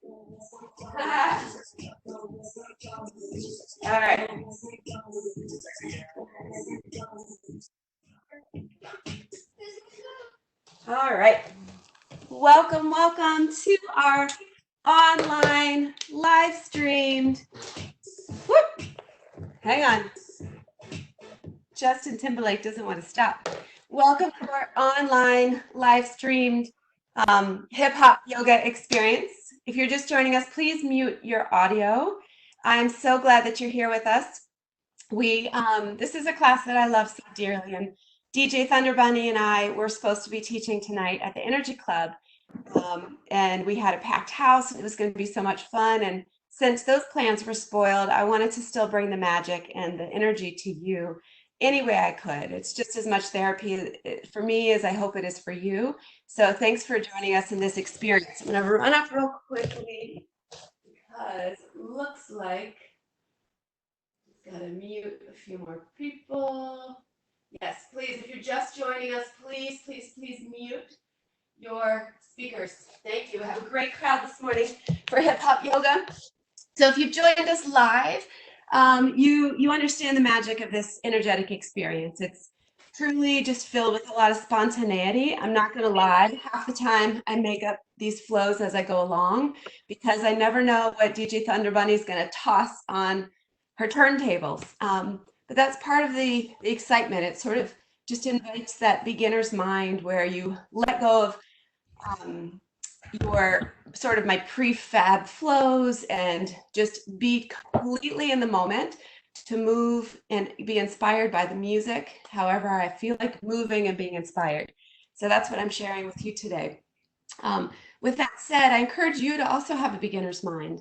All right. All right. Welcome, welcome to our online live streamed. Whoop. Hang on. Justin Timberlake doesn't want to stop. Welcome to our online live streamed hip hop yoga experience. If you're just joining us, please mute your audio. I'm so glad that you're here with us. This is a class that I love so dearly, and DJ Thunder Bunny and I were supposed to be teaching tonight at the Energy Club, and we had a packed house, and it was going to be so much fun. And since those plans were spoiled, I wanted to still bring the magic and the energy to you any way I could. It's just as much therapy for me as I hope it is for you. So thanks for joining us in this experience. I'm going to run up real quickly because it looks like gotta mute a few more people. Yes, please, if you're just joining us, please, please, please mute your speakers. Thank you. We have a great crowd this morning for hip hop yoga. So if you've joined us live, you understand the magic of this energetic experience. It's truly just filled with a lot of spontaneity. I'm not going to lie, half the time I make up these flows as I go along because I never know what DJ Thunder Bunny is going to toss on her turntables. But that's part of the excitement. It sort of just invites that beginner's mind where you let go of your sort of my prefab flows and just be completely in the moment to move and be inspired by the music. However, I feel like moving and being inspired. So that's what I'm sharing with you today. With that said, I encourage you to also have a beginner's mind.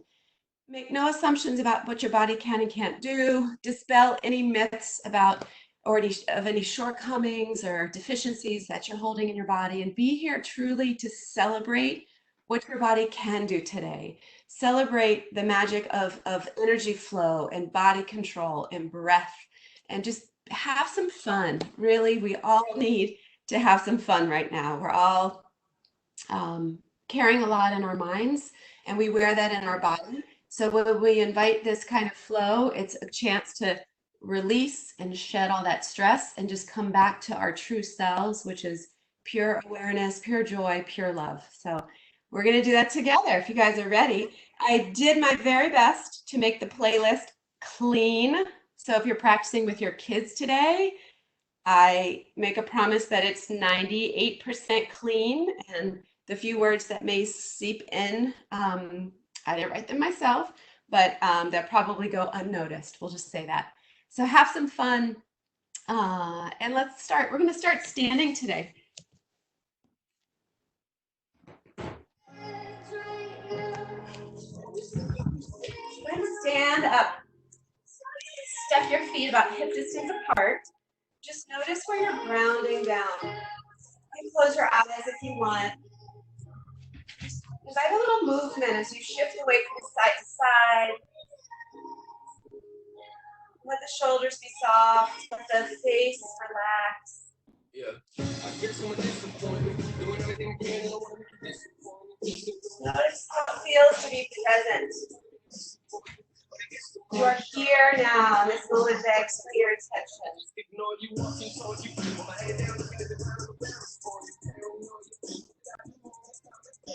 Make no assumptions about what your body can and can't do. Dispel any myths about or any shortcomings or deficiencies that you're holding in your body, and be here truly to celebrate what your body can do today. Celebrate the magic of energy flow and body control and breath, and just have some fun. Really, we all need to have some fun right now. We're all carrying a lot in our minds, and we wear that in our body. So when we invite this kind of flow, it's a chance to release and shed all that stress and just come back to our true selves, which is pure awareness, pure joy, pure love. So we're going to do that together if you guys are ready. I did my very best to make the playlist clean. So if you're practicing with your kids today, I make a promise that it's 98% clean, and the few words that may seep in, I didn't write them myself, but they'll probably go unnoticed. We'll just say that. So have some fun, and let's start. We're going to start standing today. Go ahead and stand up. Step your feet about hip distance apart. Just notice where you're grounding down. You can close your eyes if you want. Invite a little movement as you shift away from side to side. Let the shoulders be soft. Let the face relax. Yeah. Notice how it feels to be present. You are here now. This moment begs for your attention.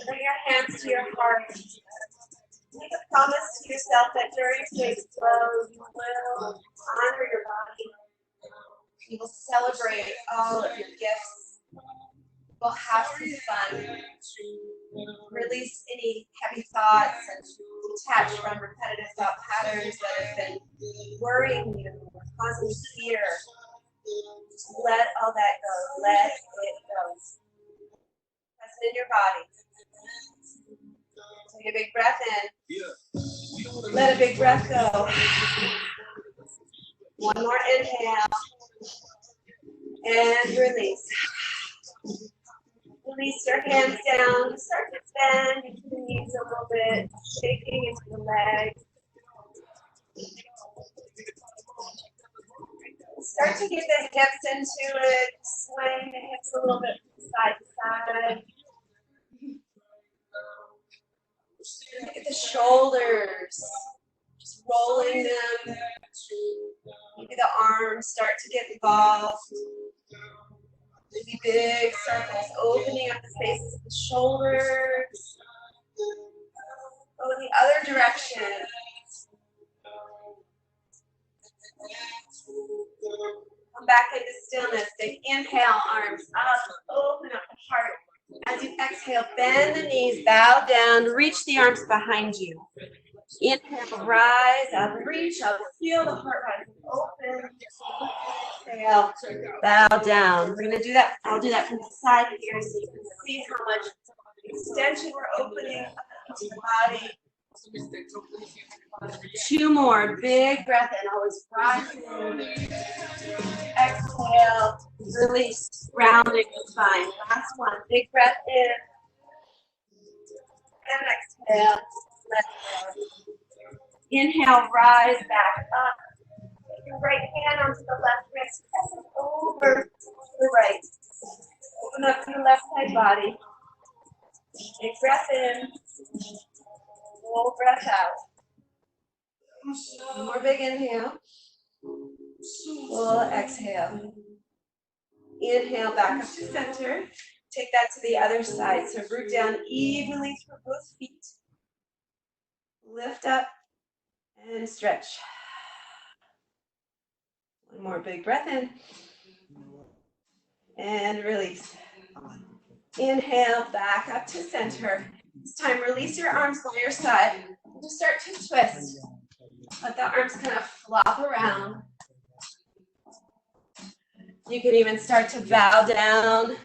Bring your hands to your heart. Make a promise to yourself that during today's flow, you will honor your body. You will celebrate all of your gifts. We'll have some fun. Release any heavy thoughts and detach from repetitive thought patterns that have been worrying you or causing fear. Just let all that go. Let it go. Press it in your body. Take a big breath in. Let a big breath go. One more inhale. And release. Release your hands down. Start to bend into the knees a little bit, shaking into the legs. Start to get the hips into it. Swing the hips a little bit from side to side. Look at the shoulders, just rolling them. Maybe the arms start to get involved. Maybe big circles, opening up the spaces of the shoulders. Go in the other direction. Come back into stillness. Big inhale, arms up, open up the heart. As you exhale, bend the knees, bow down, reach the arms behind you. Inhale, rise up, reach up, feel the heart rise, open. Exhale, bow down. We're going to do that. I'll do that from the side here so you can see how much extension we're opening up to the body. 2 more. Big breath in. Always rising. Exhale. Release. Rounding the spine. Last one. Big breath in. And exhale. Let go. Inhale. Rise back up. Take your right hand onto the left wrist. Press it over to the right. Open up to the left side body. Big breath in. Full breath out. One more big inhale. Full exhale. Inhale back up to center. Take that to the other side. So root down evenly through both feet. Lift up and stretch. One more big breath in. And release. Inhale back up to center. This time release your arms by your side. Just start to twist. Let the arms kind of flop around. You can even start to bow down.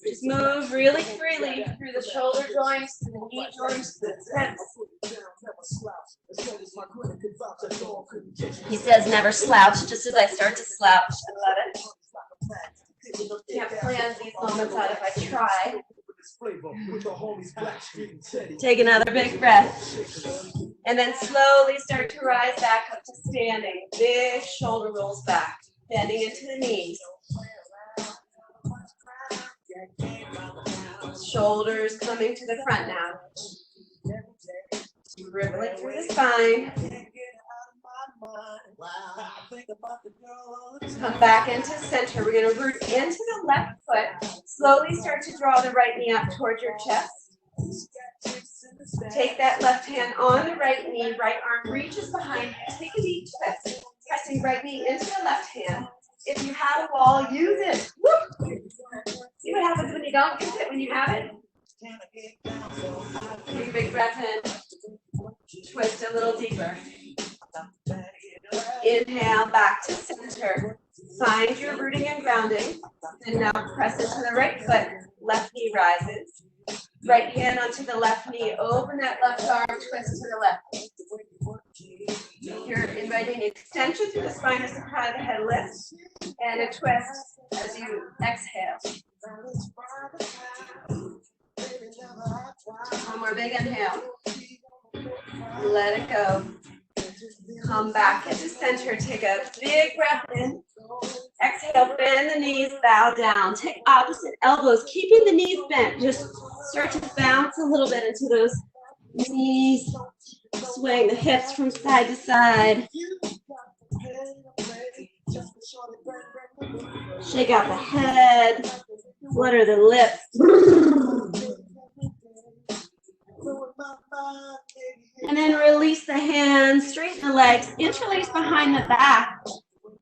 Just move really freely through the shoulder joints, to the knee joints, to the hips. He says never slouch, just as I start to slouch. I love it. Can't plan these moments out if I try. Take another big breath. And then slowly start to rise back up to standing. Big shoulder rolls back, bending into the knees. Shoulders coming to the front now. Dribbling through the spine. Come back into center. We're going to root into the left foot. Slowly start to draw the right knee up towards your chest. Take that left hand on the right knee. Right arm reaches behind. Take a deep twist. Pressing right knee into the left hand. If you have a wall, use it. Woo! See what happens when you don't use it, when you have it. Take a big breath in. Twist a little deeper. Inhale back to center. Find your rooting and grounding. And now press into the right foot. Left knee rises. Right hand onto the left knee. Open that left arm. Twist to the left. You're inviting extension through the spine as the crown of the head lifts. And a twist as you exhale. One more big inhale. Let it go. Come back into center. Take a big breath in. Exhale, bend the knees, bow down. Take opposite elbows, keeping the knees bent. Just start to bounce a little bit into those knees. Swing the hips from side to side. Shake out the head. Flutter the lips. And then release the hands, straighten the legs, interlace behind the back.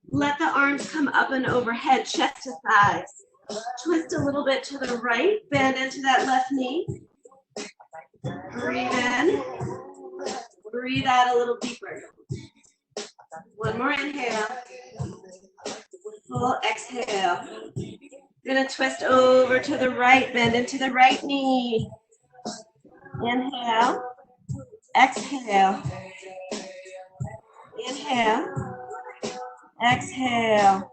Let the arms come up and overhead, chest to thighs. Twist a little bit to the right, bend into that left knee. Breathe in. Breathe out a little deeper. One more inhale. Full exhale. Gonna twist over to the right, bend into the right knee. Inhale. Exhale. Inhale. Exhale.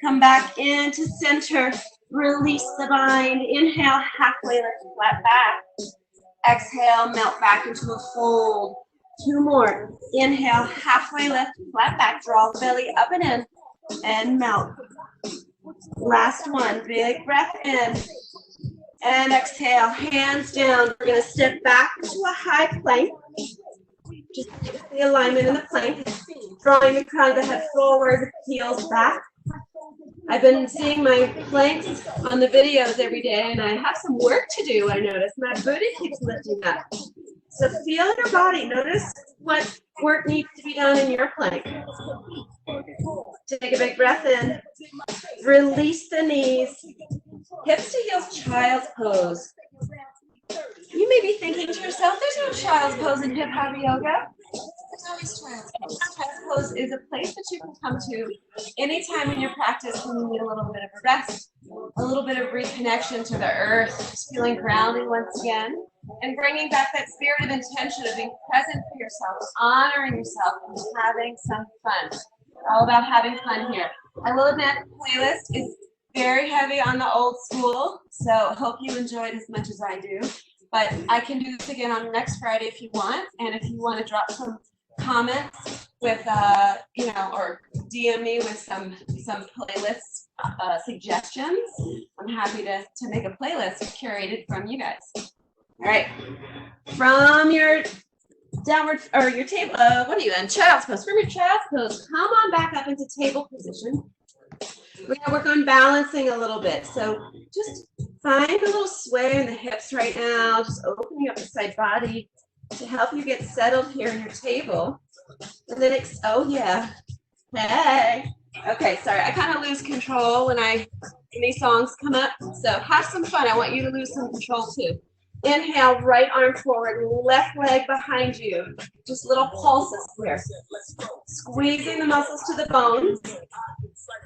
Come back into center. Release the bind. Inhale, halfway lift, flat back. Exhale, melt back into a fold. 2 more. Inhale, halfway lift, flat back. Draw the belly up and in. And melt. Last one. Big breath in. And exhale, hands down. We're gonna step back to a high plank. Just the alignment in the plank. Drawing the crown of the head forward, heels back. I've been seeing my planks on the videos every day, and I have some work to do, I notice. My booty keeps lifting up. So feel your body. Notice what work needs to be done in your plank. Take a big breath in. Release the knees. Hips to heels, child's pose. You may be thinking to yourself, there's no child's pose in hip hop yoga. There's always child's pose. Child's pose is a place that you can come to anytime in your practice when you need a little bit of a rest, a little bit of reconnection to the earth, just feeling grounded once again, and bringing back that spirit of intention of being present for yourself, honoring yourself, and having some fun. All about having fun here. I will admit, the playlist is very heavy on the old school, so hope you enjoyed as much as I do. But I can do this again on next Friday if you want, and if you want to drop some comments with, or DM me with some playlist suggestions, I'm happy to make a playlist curated from you guys. All right, from your downward or your table, what are you in? Child's pose. From your child's pose, come on back up into table position. We're going to work on balancing a little bit. So just find a little sway in the hips right now, just opening up the side body to help you get settled here in your table. And then, oh yeah, hey. Okay, sorry, I kind of lose control when these songs come up. So have some fun. I want you to lose some control too. Inhale, right arm forward, left leg behind you. Just little pulses here. Squeezing the muscles to the bones.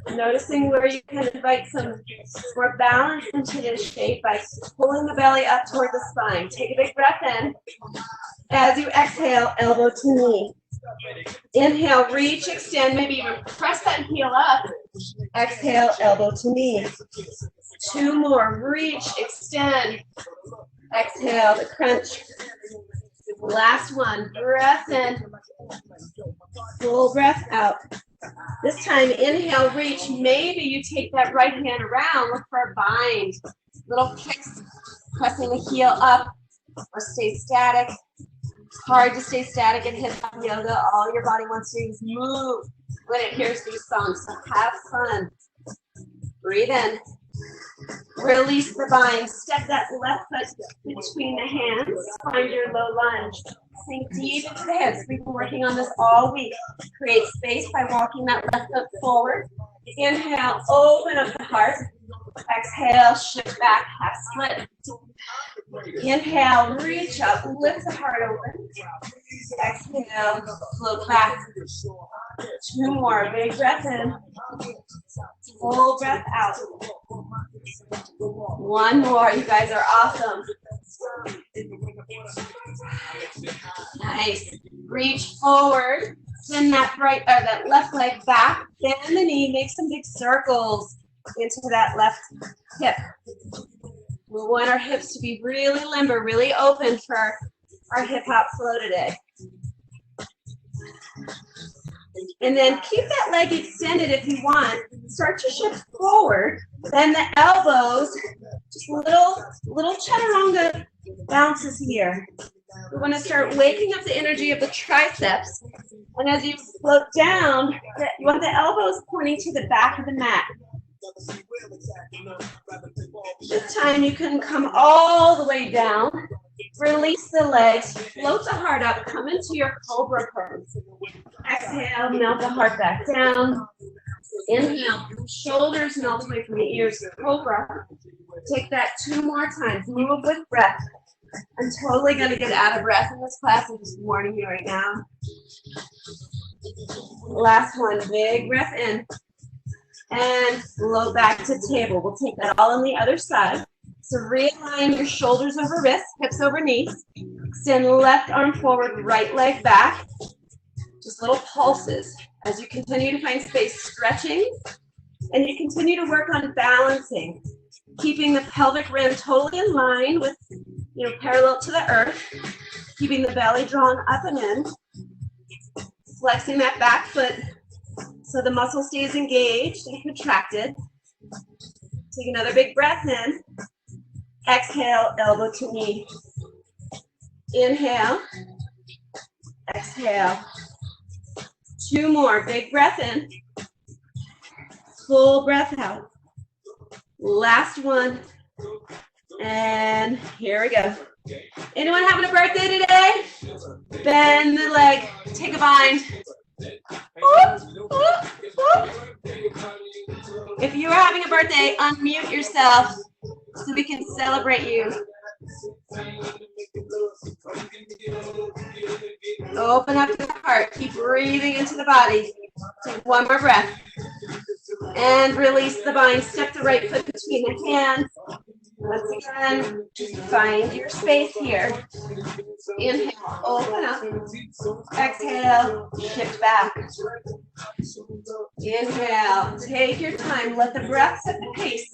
Noticing where you can invite some more balance into this shape by pulling the belly up toward the spine. Take a big breath in. As you exhale, elbow to knee. Inhale, reach, extend, maybe even press that heel up. Exhale, elbow to knee. 2 more, reach, extend. Exhale, the crunch. Last one, breath in. Full breath out. This time, inhale, reach. Maybe you take that right hand around, look for a bind. Little kicks, pressing the heel up, or stay static. It's hard to stay static in hip hop yoga. All your body wants to do is move when it hears these songs. So have fun. Breathe in. Release the bind. Step that left foot between the hands. Find your low lunge. Sink deep into the hips. We've been working on this all week. Create space by walking that left foot forward. Inhale, open up the heart. Exhale, shift back, half split. Inhale, reach up, lift the heart open. Exhale, float back. 2 more, big breath in. Full breath out. 1 more, you guys are awesome. Nice. Reach forward, send that that left leg back, bend the knee, make some big circles into that left hip. We want our hips to be really limber, really open for our hip hop flow today. And then keep that leg extended if you want. Start to shift forward. Bend the elbows. Just little chaturanga bounces here. We want to start waking up the energy of the triceps. And as you float down, you want the elbows pointing to the back of the mat. This time you can come all the way down. Release the legs, float the heart up, come into your cobra pose. Exhale, melt the heart back down. Inhale, shoulders melt away from the ears, cobra. Take that 2 more times, move with breath. I'm totally gonna get out of breath in this class, I'm just warning you right now. Last one, big breath in. And float back to table. We'll take that all on the other side. So realign your shoulders over wrists, hips over knees. Extend left arm forward, right leg back. Just little pulses as you continue to find space, stretching. And you continue to work on balancing, keeping the pelvic rim totally in line with, parallel to the earth. Keeping the belly drawn up and in. Flexing that back foot so the muscle stays engaged and contracted. Take another big breath in. Exhale, elbow to knee. Inhale. Exhale. 2 more. Big breath in. Full breath out. Last one. And here we go. Anyone having a birthday today? Bend the leg. Take a bind. If you are having a birthday, unmute yourself so we can celebrate you. Open up the heart. Keep breathing into the body. Take one more breath. And release the bind. Step the right foot between the hands. Once again, just find your space here. Inhale, open up. Exhale, shift back. Inhale, take your time. Let the breath set the pace.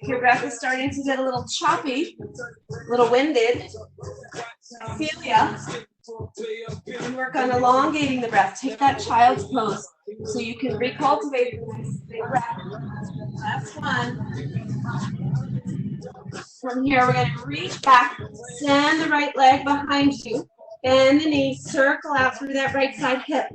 If your breath is starting to get a little choppy, a little winded, feel ya. And work on elongating the breath. Take that child's pose so you can recultivate the nice big breath. Last one. From here, we're going to reach back, send the right leg behind you, bend the knee, circle out through that right side hip.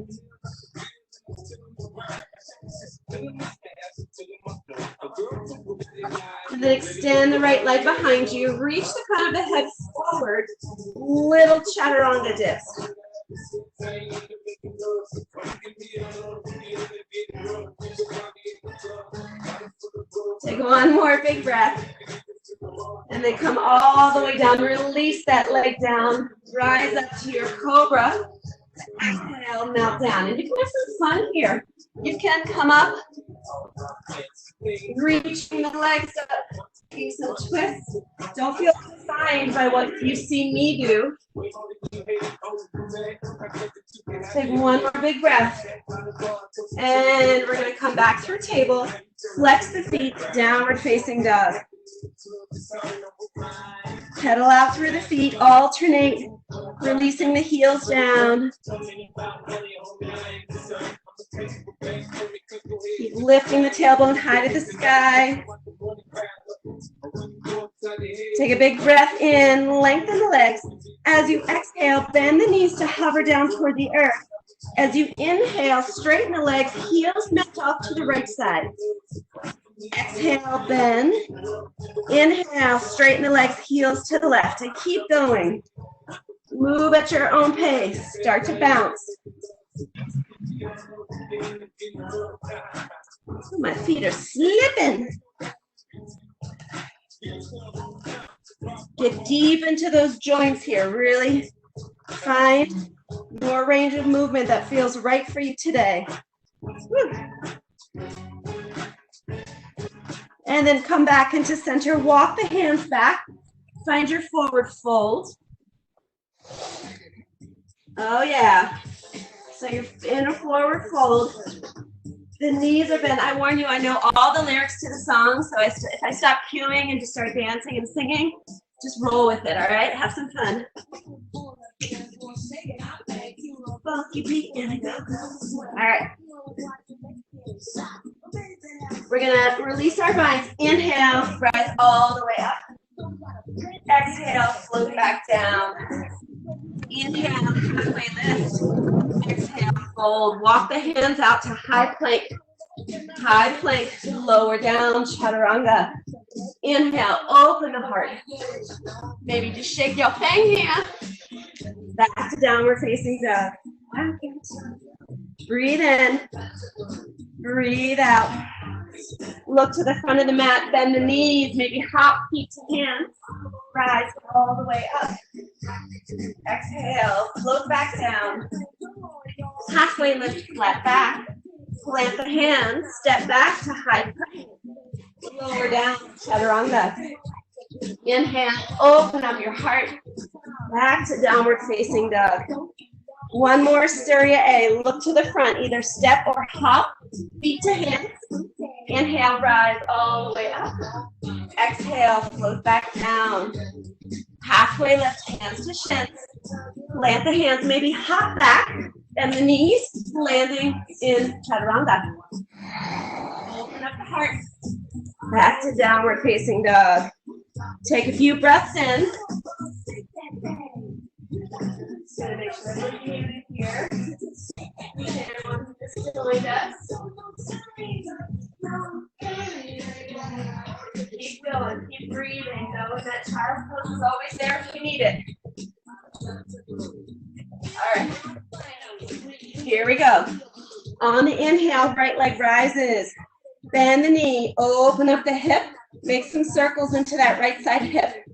And then extend the right leg behind you, reach the front of the head forward, little chaturanga dips. Take one more big breath. And then come all the way down. Release that leg down. Rise up to your cobra. Exhale, melt down. And you can have some fun here. You can come up, reaching the legs up, taking some twists. Don't feel confined by what you see me do. Take one more big breath. And we're going to come back through table. Flex the feet, downward facing dog. Pedal out through the feet, alternate, releasing the heels down. Keep lifting the tailbone high to the sky. Take a big breath in, lengthen the legs. As you exhale, bend the knees to hover down toward the earth. As you inhale, straighten the legs, heels melt off to the right side. Exhale, bend. Inhale, straighten the legs, heels to the left, and keep going. Move at your own pace. Start to bounce. Oh, my feet are slipping. Get deep into those joints here. Really find your range of movement that feels right for you today. Woo. And then come back into center. Walk the hands back. Find your forward fold. Oh, yeah. So you're in a forward fold. The knees are bent. I warn you, I know all the lyrics to the song, so if I stop cueing and just start dancing and singing, just roll with it, all right? Have some fun. Funky beat and a go-go. All right. We're going to release our binds. Inhale, rise all the way up. Exhale, float back down. Inhale, halfway lift. Exhale, fold. Walk the hands out to high plank. High plank, lower down, chaturanga. Inhale, open the heart. Maybe just shake your fang here. Back to downward facing dog. Breathe in. Breathe out. Look to the front of the mat, bend the knees, maybe hop feet to hands. Rise all the way up. Exhale, float back down. Halfway lift, flat back. Plant the hands, step back to high plank. Lower down, chaturanga. Inhale, open up your heart. Back to downward facing dog. One more Stereo A. Look to the front, either step or hop, feet to hands. Inhale, rise all the way up. Exhale, float back down. Halfway lift, hands to shins. Plant the hands, maybe hop back, and the knees landing in chaturanga. Open up the heart. Back to downward facing dog. Take a few breaths in. Just gonna make sure we're muted here. And just joined us. Keep going, keep breathing. Knowing that child's pose is always there if you need it. All right. Here we go. On the inhale, right leg rises. Bend the knee, open up the hip. Make some circles into that right side hip.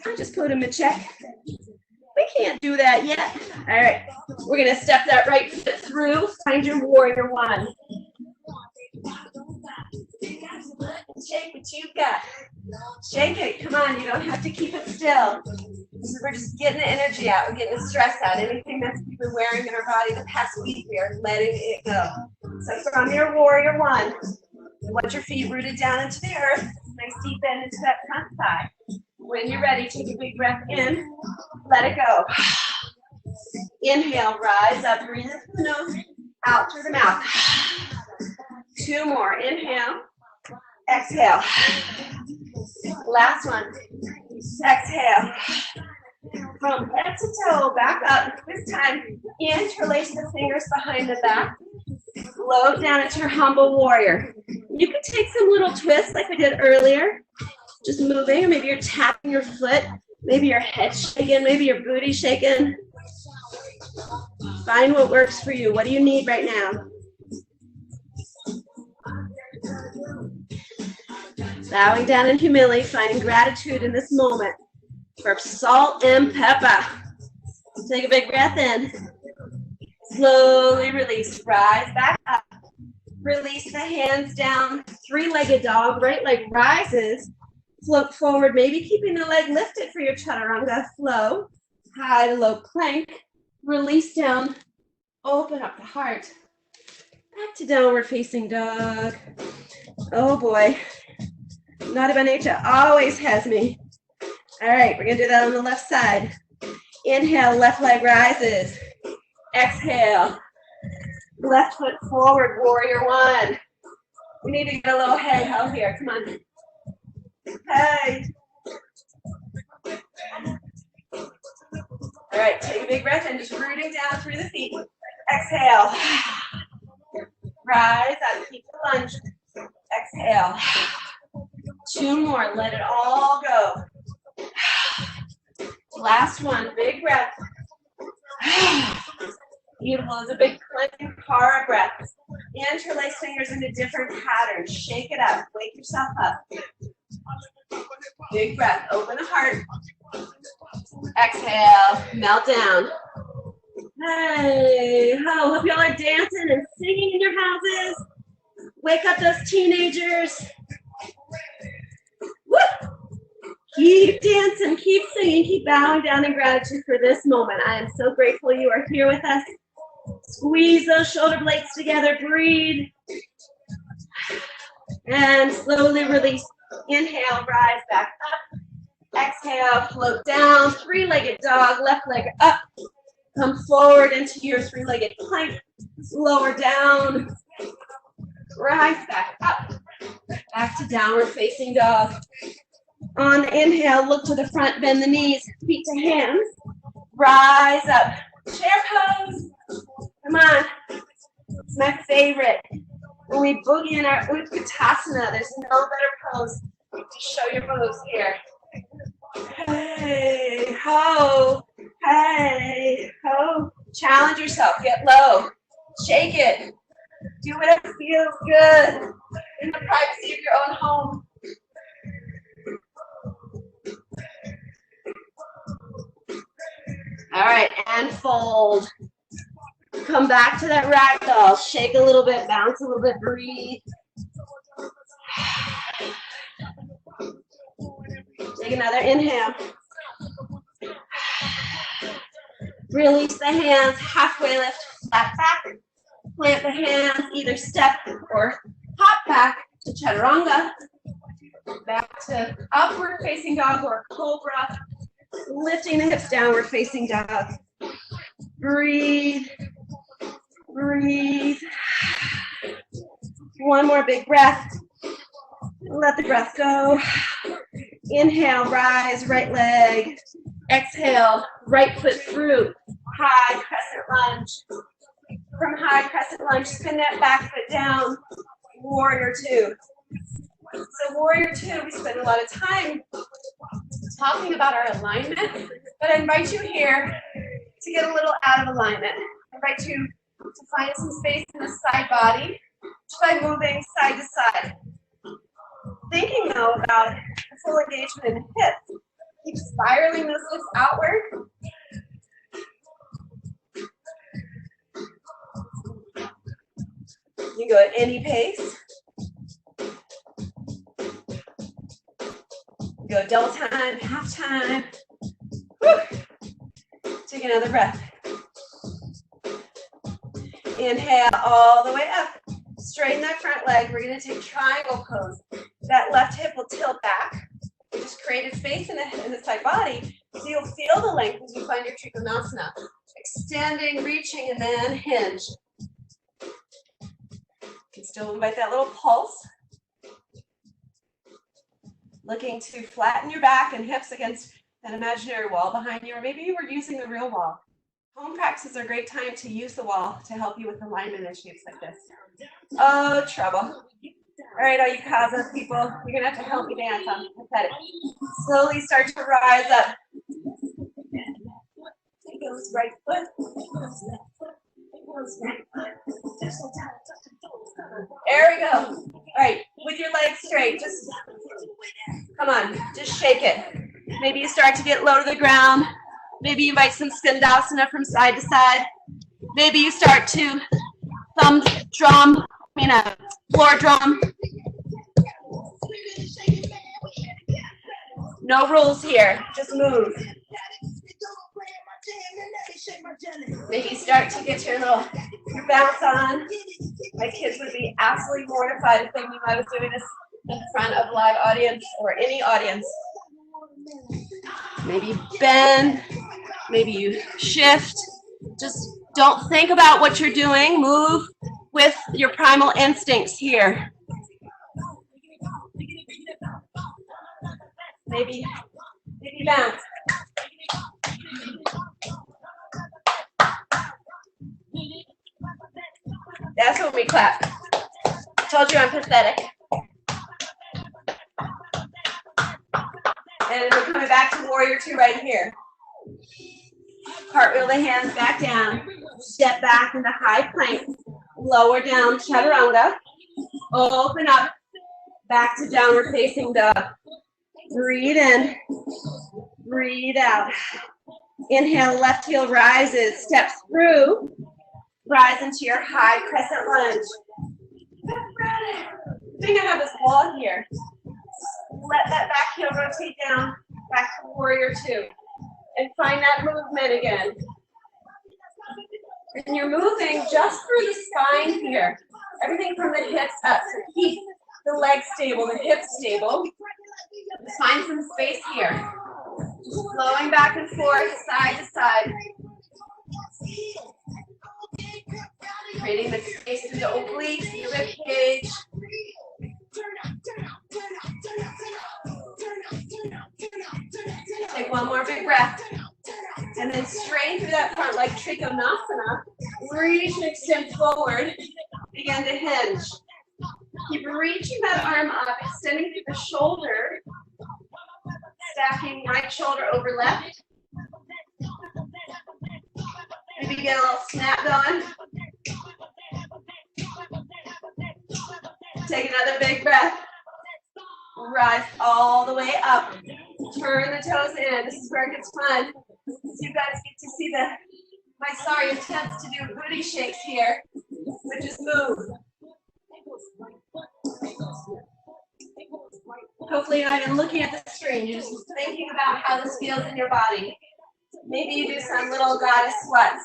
I just put him in check. We can't do that yet. All right, we're gonna step that right foot through. Find your warrior one. Shake what you've got. Shake it, come on, you don't have to keep it still. We're just getting the energy out, we're getting the stress out. Anything that's been wearing in our body the past week, we are letting it go. So from your warrior one, want your feet rooted down into the earth, nice deep bend into that front thigh. When you're ready, take a big breath in, let it go. Inhale, rise up, breathe in through the nose, out through the mouth. Two more, inhale, exhale. Last one, exhale. From head to toe, back up. This time, interlace the fingers behind the back. Float down into your humble warrior. You can take some little twists like we did earlier. Just moving, or maybe you're tapping your foot. Maybe your head shaking, maybe your booty shaking. Find what works for you. What do you need right now? Bowing down in humility, finding gratitude in this moment for salt and pepper. Take a big breath in. Slowly release, rise back up. Release the hands down, three-legged dog, right leg rises. Float forward, maybe keeping the leg lifted for your chaturanga flow. High to low plank. Release down, open up the heart. Back to downward facing dog. Oh boy. Nadi Banecha always has me. All right, we're gonna do that on the left side. Inhale, left leg rises. Exhale. Left foot forward, warrior one. We need to get a little hey ho here, come on. Hey. All right, take a big breath in, just rooting down through the feet. Exhale. Rise up, keep the lunge. Exhale. Two more, let it all go. Last one, big breath. Beautiful, it's a big cleansing para breath. Interlace fingers into different patterns. Shake it up, wake yourself up. Big breath, open the heart. Exhale, melt down. Hey, ho, hope y'all are dancing and singing in your houses. Wake up those teenagers. Woo! Keep dancing, keep singing, keep bowing down in gratitude for this moment. I am so grateful you are here with us. Squeeze those shoulder blades together, breathe. And slowly release. Inhale, rise back up. Exhale, float down, three-legged dog, left leg up. Come forward into your three-legged plank. Lower down. Rise back up. Back to downward facing dog. On the inhale, look to the front, bend the knees, feet to hands. Rise up. Chair pose. Come on. It's my favorite. When we boogie in our Utkatasana, there's no better pose to show your moves here. Hey, ho. Hey, ho. Challenge yourself. Get low. Shake it. Do whatever feels good in the privacy of your own home. All right, and fold. Come back to that ragdoll. Shake a little bit, bounce a little bit, breathe. Take another inhale. Release the hands, halfway lift, flat back. Plant the hands, either step or hop back to chaturanga. Back to upward facing dog or cobra. Lifting the hips, downward facing dog. Breathe. Breathe. One more big breath. Let the breath go. Inhale, rise, right leg. Exhale, right foot through. High crescent lunge. From high crescent lunge, spin that back foot down. Warrior two. So warrior two, we spend a lot of time talking about our alignment, but I invite you here to get a little out of alignment. I invite you to find some space in the side body by moving side to side. Thinking though about the full engagement in the hips. Keep spiraling those hips outward. You go at any pace. Go double time, half time. Woo. Take another breath. Inhale all the way up. Straighten that front leg. We're going to take triangle pose. That left hip will tilt back. We just created space in the side body, so you'll feel the length as you find your Trikonasana. Extending, reaching, and then hinge. You can still invite that little pulse. Looking to flatten your back and hips against that imaginary wall behind you, or maybe you were using the real wall. Home practices are a great time to use the wall to help you with alignment issues like this. Oh, trouble. All right, all you Kaza people, you're going to have to help me dance. I'm pathetic. Slowly start to rise up. It goes right foot. It goes left foot. It goes right foot. There we go. All right, with your legs straight, just come on, just shake it. Maybe you start to get low to the ground. Maybe you invite some Skandasana from side to side. Maybe you start to thumb drum, floor drum. No rules here, just move. Maybe you start to get your bounce on. My kids would be absolutely mortified if they knew I was doing this in front of a live audience or any audience. Maybe you bend, maybe you shift. Just don't think about what you're doing. Move with your primal instincts here. Maybe bounce. That's when we clap. Told you I'm pathetic. And we're coming back to warrior two right here. Cartwheel the hands back down. Step back into high plank. Lower down, chaturanga. Open up. Back to downward facing dog. Breathe in. Breathe out. Inhale, left heel rises. Steps through. Rise into your high crescent lunge. I think I have this wall here. Let that back heel rotate down, back to warrior two. And find that movement again. And you're moving just through the spine here. Everything from the hips up. So keep the legs stable, the hips stable. Just find some space here. Just flowing back and forth, side to side. Creating the space through the obliques, the rib cage. Take one more big breath. And then straighten through that front leg, Trikonasana. Reach and extend forward. Begin to hinge. Keep reaching that arm up, extending through the shoulder. Stacking right shoulder over left. Maybe get a little snap going. Take another big breath. Rise all the way up. Turn the toes in. This is where it gets fun. So you guys get to see my attempts to do booty shakes here, but just move. Hopefully you're not even looking at the screen. You're just thinking about how this feels in your body. Maybe you do some little goddess sweats.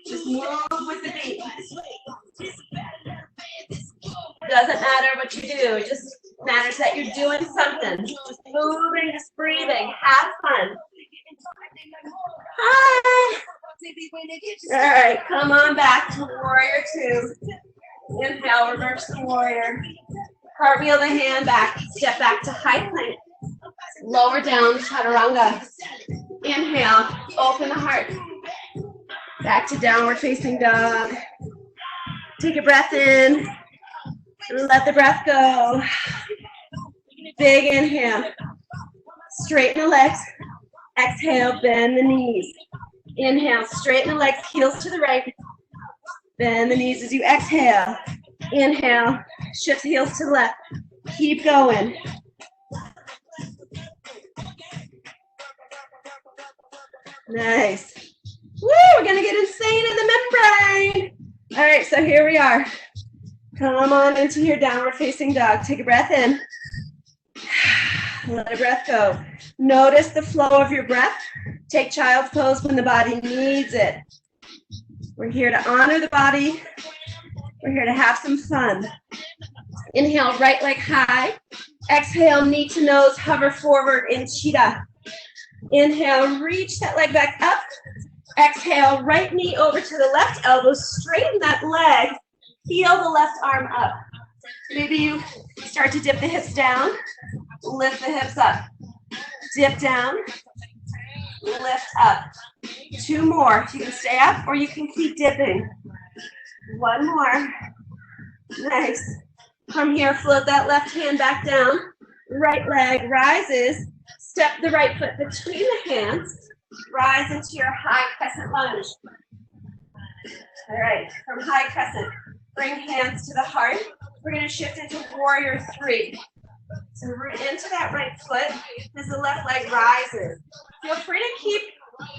Just move with the beat. Doesn't matter what you do. It just matters that you're doing something. Just moving, just breathing. Have fun. Hi. All right, come on back to warrior two. Inhale, reverse the warrior. Cartwheel the hand back, step back to high plank. Lower down, chaturanga. Inhale, open the heart. Back to downward facing dog. Take a breath in. Let the breath go. Big inhale. Straighten the legs. Exhale, bend the knees. Inhale, straighten the legs, heels to the right. Bend the knees as you exhale. Inhale, shift heels to the left. Keep going. Nice. Woo, we're gonna get insane in the membrane. All right, so here we are. Come on into your downward facing dog. Take a breath in. Let a breath go. Notice the flow of your breath. Take child's pose when the body needs it. We're here to honor the body. We're here to have some fun. Inhale, right leg high. Exhale, knee to nose, hover forward in cheetah. Inhale, reach that leg back up. Exhale, right knee over to the left elbow. Straighten that leg. Heel the left arm up. Maybe you start to dip the hips down. Lift the hips up. Dip down. Lift up. Two more. You can stay up or you can keep dipping. One more. Nice. From here, float that left hand back down. Right leg rises. Step the right foot between the hands. Rise into your high crescent lunge. All right, from high crescent, bring hands to the heart. We're going to shift into warrior three. So we're into that right foot as the left leg rises. Feel free to keep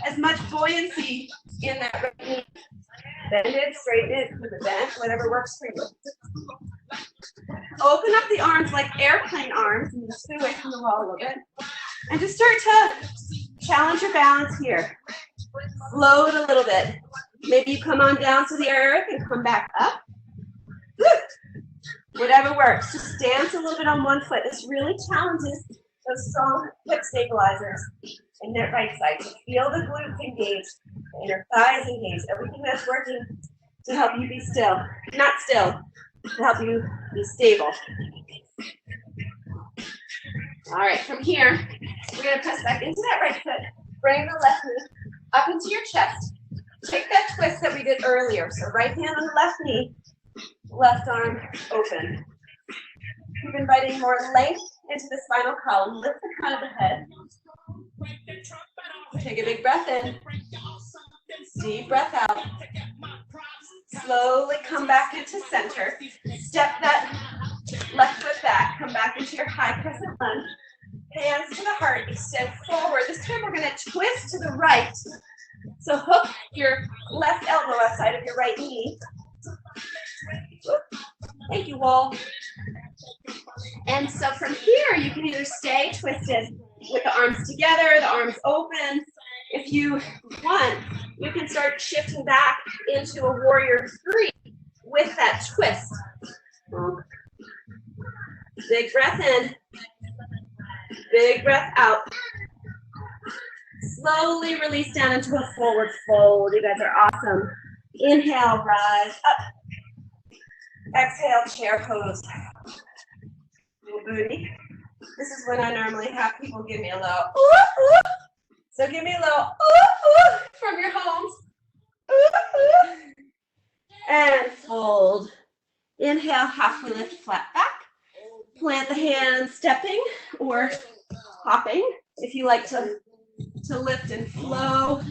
as much buoyancy in that right knee. Bend it, straighten it, with a bend, whatever works for you. Open up the arms like airplane arms, and just stay away from the wall a little bit. And just start to challenge your balance here. Float a little bit. Maybe you come on down to the earth and come back up. Whatever works. Just dance a little bit on one foot. This really challenges those strong hip stabilizers in that right side. So feel the glutes engaged, the inner thighs engaged, everything that's working to help you be still. Not still, to help you be stable. All right, from here, we're going to press back into that right foot. Bring the left knee up into your chest. Take that twist that we did earlier. So right hand on the left knee, left arm open. Keep inviting more length into the spinal column. Lift the crown of the head. Take a big breath in. Deep breath out. Slowly come back into center. Step that left foot back. Come back into your high crescent lunge. Hands to the heart. Extend forward. This time we're going to twist to the right. So hook your left elbow outside of your right knee. Thank you, Wall. And so from here, you can either stay twisted with the arms together, the arms open. If you want, you can start shifting back into a warrior three with that twist. Big breath in. Big breath out. Slowly release down into a forward fold. You guys are awesome. Inhale, rise up. Exhale, chair pose. Little booty. This is when I normally have people give me a little ooh, ooh. So give me a little ooh, ooh from your homes. Ooh, ooh. And fold. Inhale, halfway lift, flat back. Plant the hands, stepping or hopping. If you like to lift and flow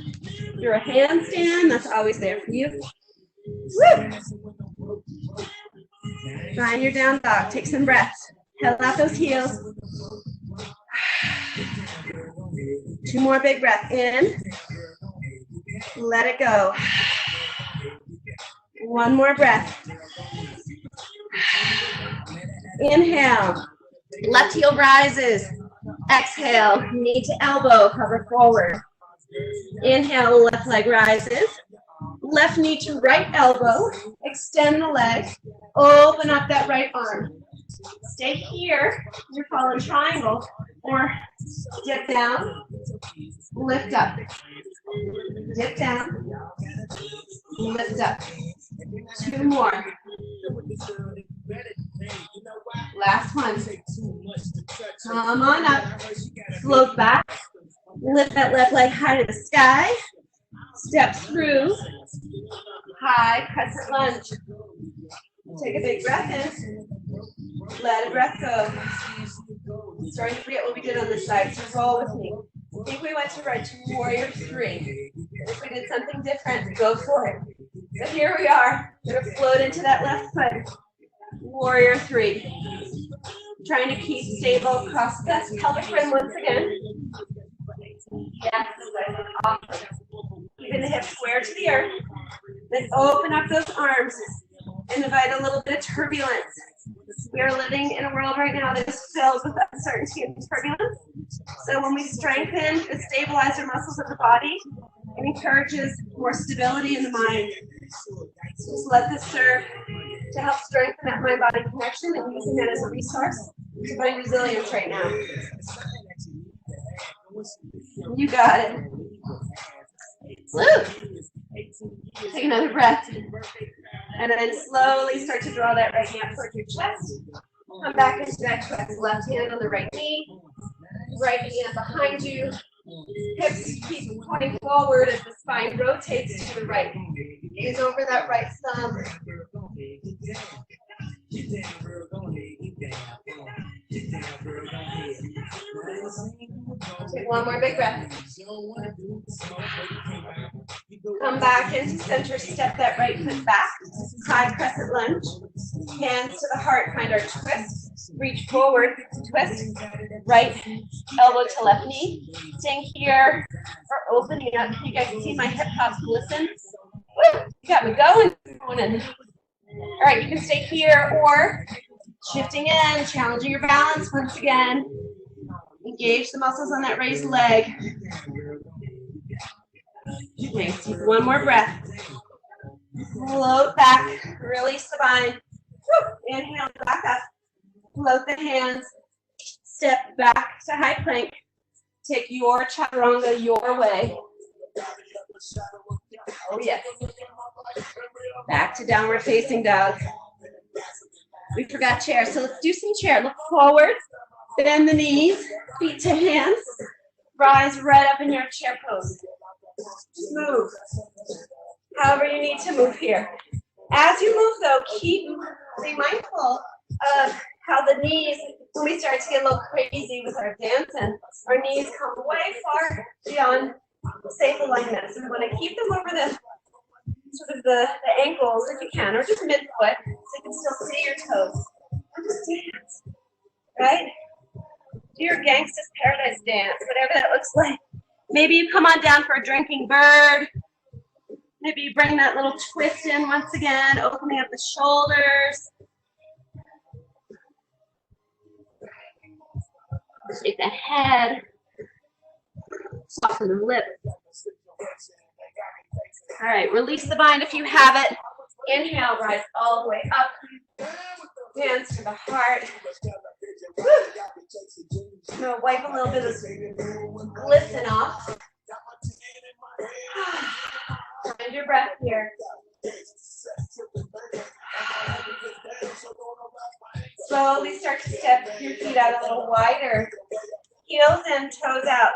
through a handstand, that's always there for you. Woo. Find your down dog. Take some breaths. Held out those heels. Two more big breaths. In. Let it go. One more breath. Inhale. Left heel rises. Exhale. Knee to elbow. Hover forward. Inhale. Left leg rises. Left knee to right elbow. Extend the leg. Open up that right arm. Stay here. You're falling triangle. Or dip down. Lift up. Dip down. Lift up. 2 more. Last one. Come on up. Float back. Lift that left leg high to the sky. Step through. High crescent lunge. Take a big breath in. Let a breath go. Starting to forget what we did on this side, so roll with me. I think we went to right to warrior 3. If we did something different, go for it. So here we are. We're going to float into that left foot. Warrior 3. Trying to keep stable across the pelvic rim once again. Yes, awesome. Keeping the hips square to the earth. Then open up those arms and invite a little bit of turbulence. We are living in a world right now that is filled with uncertainty and turbulence. So when we strengthen the stabilizer muscles of the body, it encourages more stability in the mind. Just let this serve to help strengthen that mind-body connection and using that as a resource to find resilience right now. You got it. Woo! Take another breath. And then slowly start to draw that right hand towards your chest. Come back into that twist. Left hand on the right knee. Right hand behind you. Hips keep pointing forward as the spine rotates to the right. Gaze over that right thumb. Take one more big breath. Come back into center, step that right foot back. High crescent lunge. Hands to the heart, find our twist. Reach forward, twist. Right elbow to left knee. Staying here or opening up. You guys can see my hip pops glisten. Woo, you got me going. All right, you can stay here or shifting in, challenging your balance once again. Engage the muscles on that raised leg. Nice. One more breath. Float back. Release the bind. Inhale back up. Float the hands. Step back to high plank. Take your chaturanga your way. Oh, yes. Back to downward facing dog. We forgot chair, so let's do some chair. Look forward. Bend the knees. Feet to hands. Rise right up in your chair pose. Just move. However you need to move here. As you move, though, be mindful of how the knees, when we start to get a little crazy with our dancing, our knees come way far beyond safe alignment. So we want to keep them over the sort of the ankles if you can, or just midfoot, so you can still see your toes. And just dance, right? Do your Gangsta's Paradise dance, whatever that looks like. Maybe you come on down for a drinking bird. Maybe you bring that little twist in once again, opening up the shoulders. Shake the head. Soften the lips. All right, release the bind if you have it. Inhale, rise all the way up. Hands to the heart. Woo. I'm going to wipe a little bit of glisten off. Find your breath here. Slowly start to step your feet out a little wider. Heels in, toes out.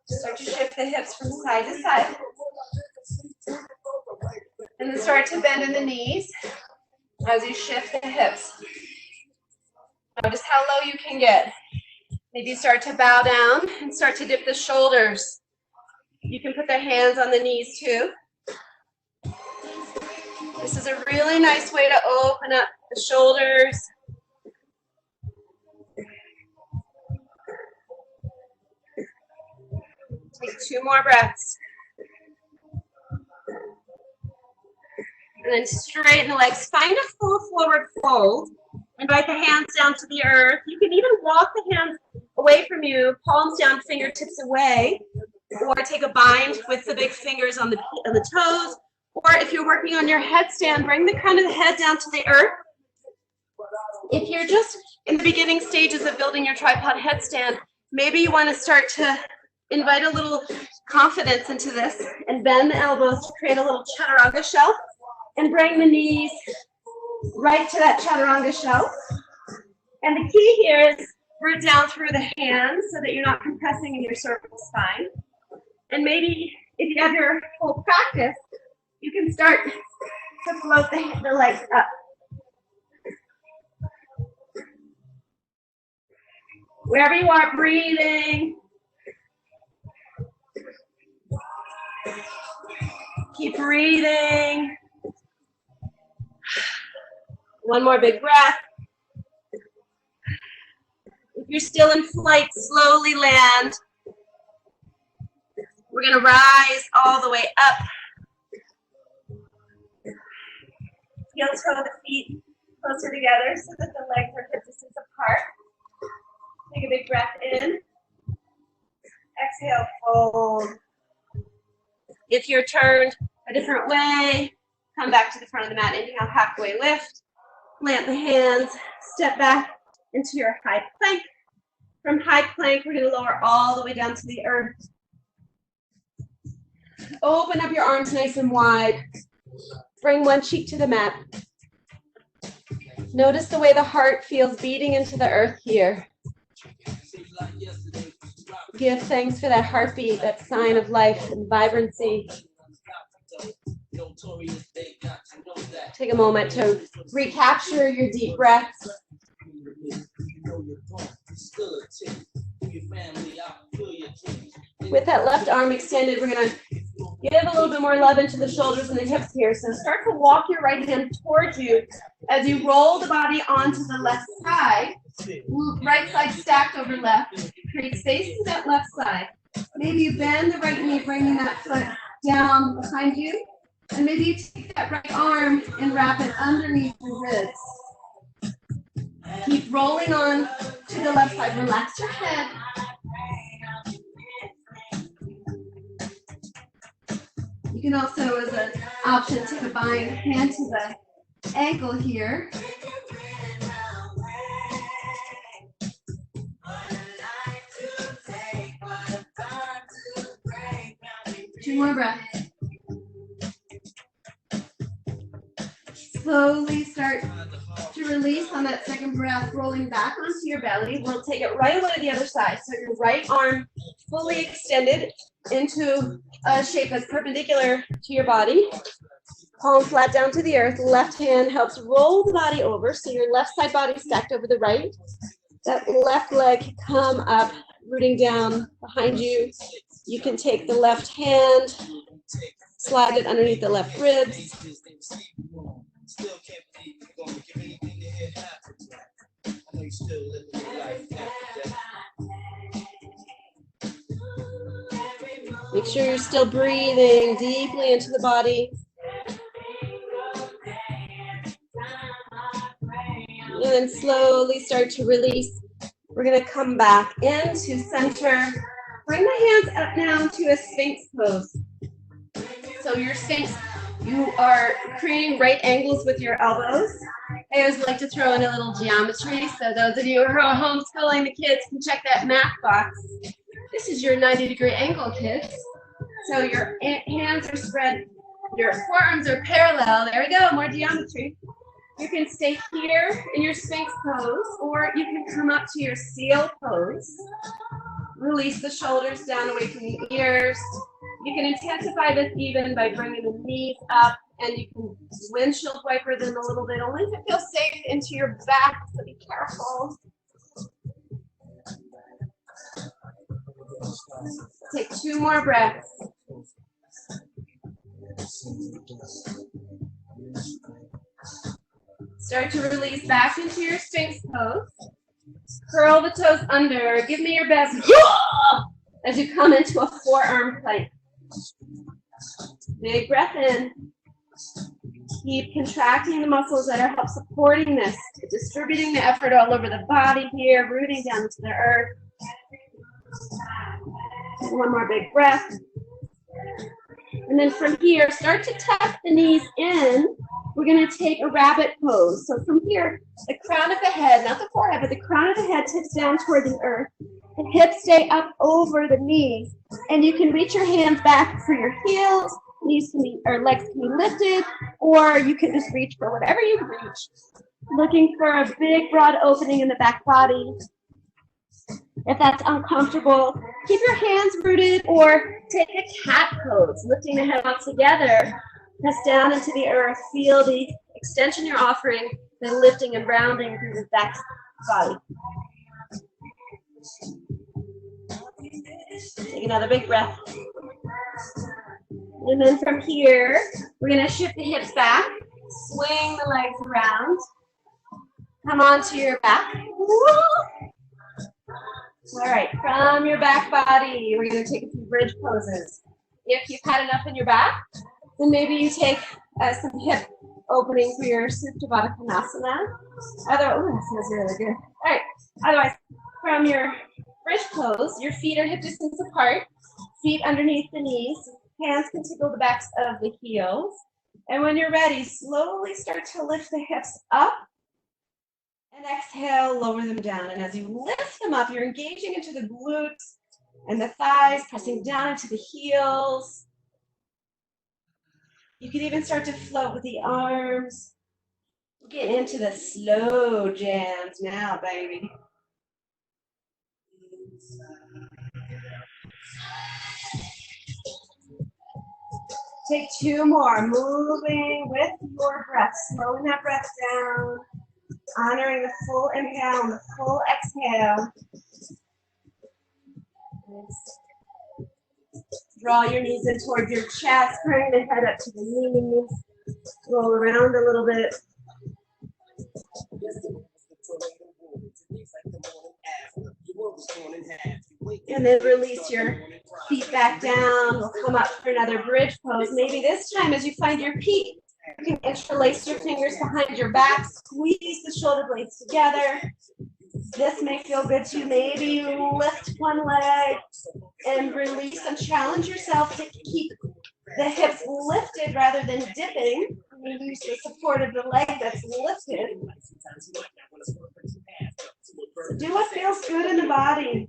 Start to shift the hips from side to side. And then start to bend in the knees as you shift the hips. Notice how low you can get. Maybe start to bow down and start to dip the shoulders. You can put the hands on the knees too. This is a really nice way to open up the shoulders. Take 2 more breaths. And then straighten the legs. Find a full forward fold. Invite the hands down to the earth. You can even walk the hands away from you, palms down, fingertips away. Or take a bind with the big fingers on the toes. Or if you're working on your headstand, bring the crown of the head down to the earth. If you're just in the beginning stages of building your tripod headstand, maybe you want to start to invite a little confidence into this and bend the elbows to create a little chaturanga shelf and bring the knees right to that chaturanga shelf. And the key here is root down through the hands so that you're not compressing in your cervical spine. And maybe if you have your whole practice, you can start to float the legs up. Wherever you are, breathing. Keep breathing. One more big breath. If you're still in flight, slowly land. We're going to rise all the way up. Heel toe the feet closer together so that the legs are hip distance apart. Take a big breath in. Exhale, fold. If you're turned a different way, come back to the front of the mat. Inhale, halfway lift. Plant the hands. Step back into your high plank. From high plank, we're going to lower all the way down to the earth. Open up your arms nice and wide. Bring one cheek to the mat. Notice the way the heart feels beating into the earth here. Give thanks for that heartbeat, that sign of life and vibrancy. Take a moment to recapture your deep breaths. With that left arm extended, we're going to give a little bit more love into the shoulders and the hips here. So start to walk your right hand towards you as you roll the body onto the left side. Right side stacked over left. Create space to that left side. Maybe you bend the right knee, bringing that foot down behind you. And maybe you take that right arm and wrap it underneath your ribs. Keep rolling on to the left side. Relax your head. You can also, as an option, take a bind hand to the ankle here. Two more breaths. Slowly start to release on that second breath, rolling back onto your belly. We'll take it right away to the other side. So your right arm fully extended into a shape that's perpendicular to your body. Palm flat down to the earth. Left hand helps roll the body over. So your left side body stacked over the right. That left leg can come up, rooting down behind you. You can take the left hand, slide it underneath the left ribs. Make sure you're still breathing deeply into the body. And then slowly start to release. We're going to come back into center. Bring the hands up now to a Sphinx pose. So your Sphinx, you are creating right angles with your elbows. I always like to throw in a little geometry. So those of you who are homeschooling the kids can check that math box. This is your 90-degree angle, kids. So your hands are spread, your forearms are parallel. There we go, more geometry. You can stay here in your Sphinx pose, or you can come up to your seal pose. Release the shoulders down away from the ears. You can intensify this even by bringing the knees up, and you can windshield wiper them a little bit, only if it feels safe into your back, so be careful. Take two more breaths. Start to release back into your Sphinx pose. Curl the toes under. Give me your best as you come into a forearm plank. Big breath in. Keep contracting the muscles that are help supporting this, distributing the effort all over the body here, rooting down into the earth. One more big breath. And then from here, start to tuck the knees in. We're going to take a rabbit pose. So from here, the crown of the head, not the forehead, but the crown of the head tips down toward the earth. The hips stay up over the knees, and you can reach your hands back for your heels. Knees can be, or legs can be lifted, or you can just reach for whatever you reach. Looking for a big, broad opening in the back body. If that's uncomfortable, keep your hands rooted or take a cat pose, lifting the head up together. Press down into the earth. Feel the extension you're offering, then lifting and rounding through the back body. Take another big breath. And then from here, we're going to shift the hips back, swing the legs around, come onto your back. All right, from your back body, we're going to take a few bridge poses. If you've had enough in your back, then maybe you take some hip opening for your Supta Baddha Konasana. That feels really good. All right, otherwise, from your bridge pose, your feet are hip distance apart, feet underneath the knees, hands can tickle the backs of the heels. And when you're ready, slowly start to lift the hips up. And exhale, lower them down. And as you lift them up, you're engaging into the glutes and the thighs, pressing down into the heels. You can even start to float with the arms. Get into the slow jams now, baby. Take two more, moving with your breath, slowing that breath down. Honoring the full inhale and the full exhale. Draw your knees in towards your chest, bring the head up to the knees. Roll around a little bit. And then release your feet back down. We'll come up for another bridge pose. Maybe this time as you find your feet, you can interlace your fingers behind your back, squeeze the shoulder blades together. This may feel good too. Maybe you lift one leg and release and challenge yourself to keep the hips lifted rather than dipping. You use the support of the leg that's lifted. So do what feels good in the body.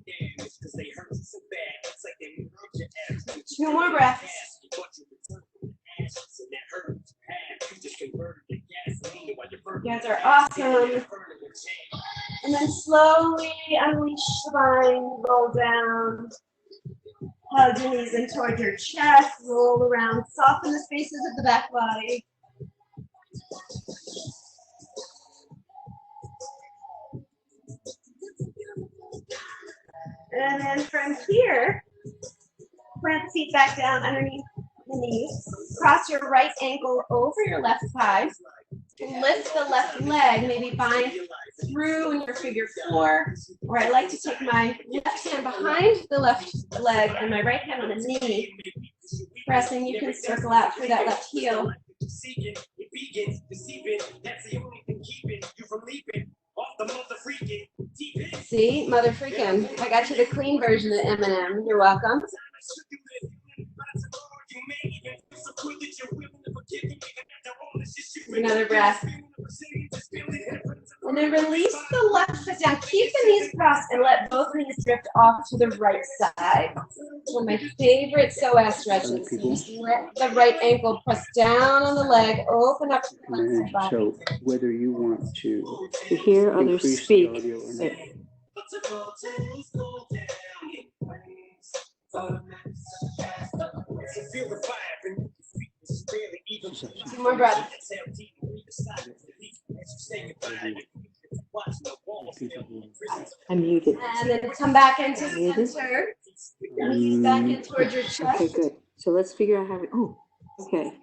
2 more breaths. You guys are awesome. And then slowly unleash the spine, roll down. Hug your knees in towards your chest, roll around, soften the spaces of the back body. And then from here, plant the feet back down underneath the knees. Cross your right ankle over your left thigh. Lift the left leg, maybe bind through in your figure 4. Or I like to take my left hand behind the left leg and my right hand on the knee. Pressing, you can circle out through that left heel. See, mother freaking. I got you the clean version of Eminem. You're welcome. Another breath. And then release the left foot down. Keep the knees crossed and let both knees drift off to the right side. One of my favorite psoas stretches. Just let the right ankle press down on the leg, open up to the left side. So whether you want to hear others speak. Two more breaths. I'm muted. And then come back into the center. Knees back in towards your chest. Okay, good. So let's figure out how we. Oh, okay. There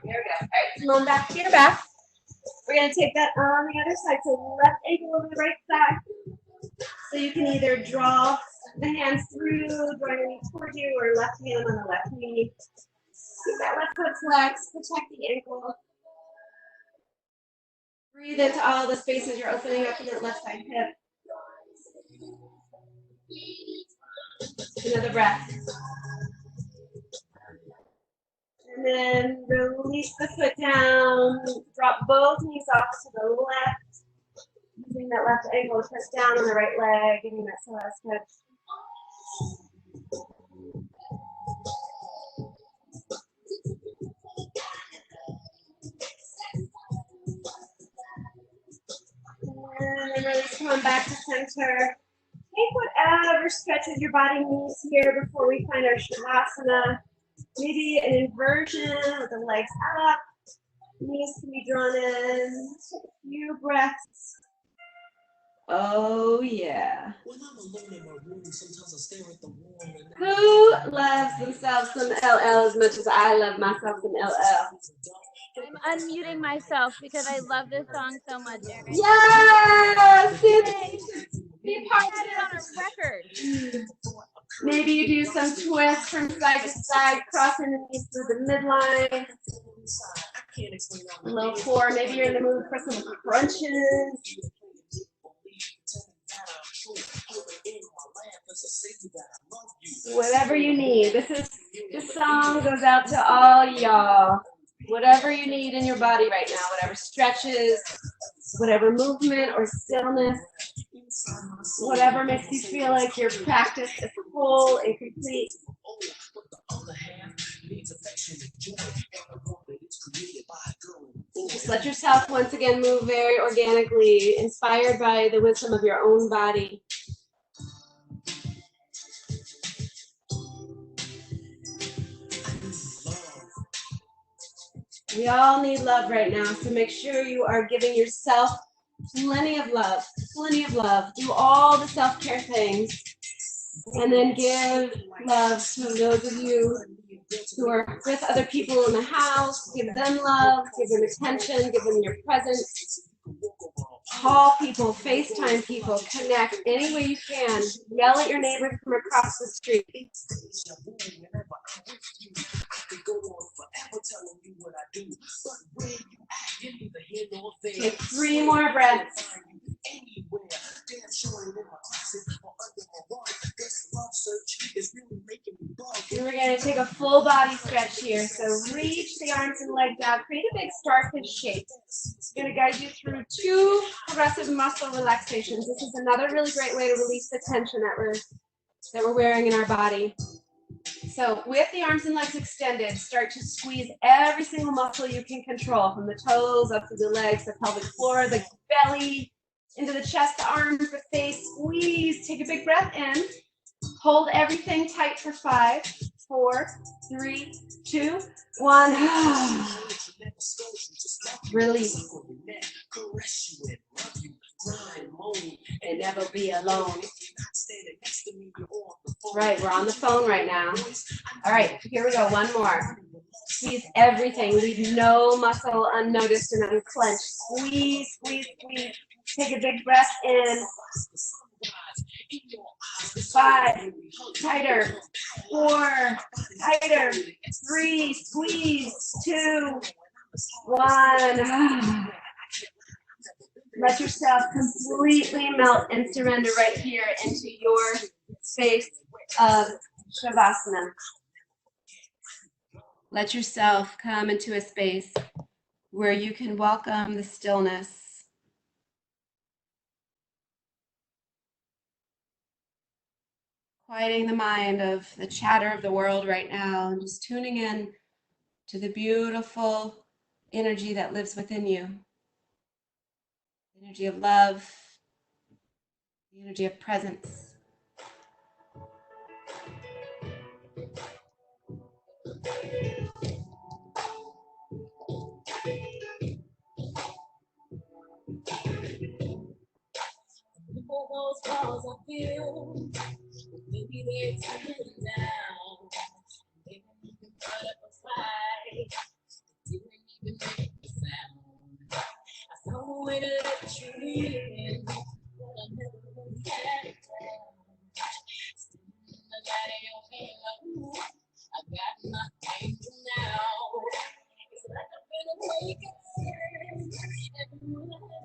we go. All right, come on back to your back. We're going to take that on the other side. So left ankle over the right side. So you can either draw the hands through, draw your knee towards you, or left hand on the left knee. Keep that left foot flexed, protect the ankle. Breathe into all the spaces you're opening up in that left side hip. Another breath. And then release the foot down. Drop both knees off to the left. Using that left ankle to press down on the right leg, giving that psoas stretch. And release, come back to center. Take whatever stretches your body needs here before we find our Shavasana. Maybe an inversion with the legs up. Knees can be drawn in. Take a few breaths. Oh, yeah. Who loves themselves some LL as much as I love myself some LL? I'm unmuting myself because I love this song so much, Erin. Yes! Be part Put it on of a record. it. Maybe you do some twists from side to side, crossing the knees through the midline. Low four. Maybe you're in the mood for some crunches. Whatever you need. This song goes out to all y'all. Whatever you need in your body right now, whatever stretches, whatever movement or stillness, whatever makes you feel like your practice is full and complete. Just let yourself once again move very organically, inspired by the wisdom of your own body. We all need love right now, so make sure you are giving yourself plenty of love, plenty of love. Do all the self-care things, and then give love to those of you who are with other people in the house. Give them love, give them attention, give them your presence. Call people, FaceTime people, connect any way you can. Yell at your neighbors from across the street. Take 3 more breaths. And we're going to take a full body stretch here. So reach the arms and legs out. Create a big starfish shape. It's going to guide you through 2 progressive muscle relaxations. This is another really great way to release the tension that we're wearing in our body. So with the arms and legs extended, start to squeeze every single muscle you can control, from the toes up to the legs, the pelvic floor, the belly, into the chest, the arms, the face. Squeeze. Take a big breath in. Hold everything tight for 5, 4, 3, 2, 1. Release. And never be alone. Right, we're on the phone right now. All right, here we go. One more. Squeeze everything. Leave no muscle unnoticed and unclenched. Squeeze, squeeze, squeeze. Take a big breath in. 5, tighter. 4, tighter. 3, squeeze. 2, 1. Let yourself completely melt and surrender right here into your space of Shavasana. Let yourself come into a space where you can welcome the stillness. Quieting the mind of the chatter of the world right now and just tuning in to the beautiful energy that lives within you. The energy of love, the energy of presence. Those walls I feel, maybe they're tumbling down. They didn't even put up a fight. They didn't even make a sound. I found a way to let you in, but I never really had it down. Standing in the light of your halo, I got my angel now. It's like I've been awakened every morning.